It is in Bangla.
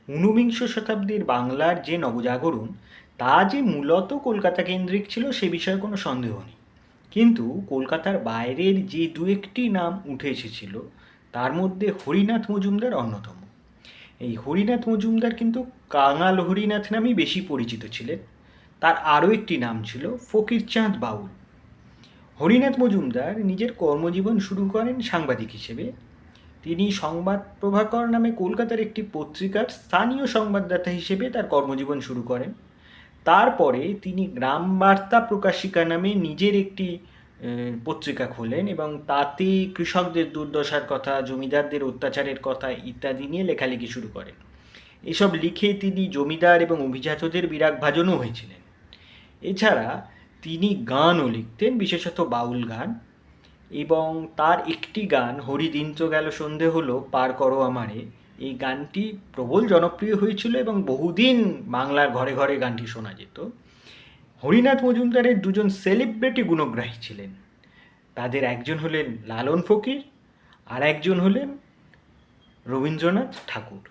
ঊনবিংশ শতাব্দীর বাংলার যে নবজাগরণ তা যে মূলত কলকাতা কেন্দ্রিক ছিল সে বিষয়ে কোনো সন্দেহ নেই। কিন্তু কলকাতার বাইরের যে দু একটি নাম উঠে এসেছিল তার মধ্যে হরিনাথ মজুমদার অন্যতম। এই হরিনাথ মজুমদার কিন্তু কাঙাল হরিনাথ নামেই বেশি পরিচিত ছিলেন। তার আরও একটি নাম ছিল ফকিরচাঁদ বাউল। হরিনাথ মজুমদার নিজের কর্মজীবন শুরু করেন সাংবাদিক হিসেবে। তিনি সংবাদ প্রভাকর নামে কলকাতার একটি পত্রিকার স্থানীয় সংবাদদাতা হিসেবে তার কর্মজীবন শুরু করেন। তারপরে তিনি গ্রাম বার্তা প্রকাশিকা নামে নিজের একটি পত্রিকা খোলেন এবং তাতে কৃষকদের দুর্দশার কথা, জমিদারদের অত্যাচারের কথা ইত্যাদি নিয়ে লেখালেখি শুরু করেন। এসব লিখে তিনি জমিদার এবং অভিজাতদের বিরাগভাজনও হয়েছিলেন। এছাড়া তিনি গানও লিখতেন, বিশেষত বাউল গান, এবং তার একটি গান হরিদিন তো গেল সন্ধে হলো পার করো আমারে, এই গানটি প্রবল জনপ্রিয় হয়েছিল এবং বহুদিন বাংলার ঘরে ঘরে গানটি শোনা যেত। হরিনাথ মজুমদারের দুজন সেলিব্রিটি গুণগ্রাহী ছিলেন। তাদের একজন হলেন লালন ফকির আর একজন হলেন রবীন্দ্রনাথ ঠাকুর।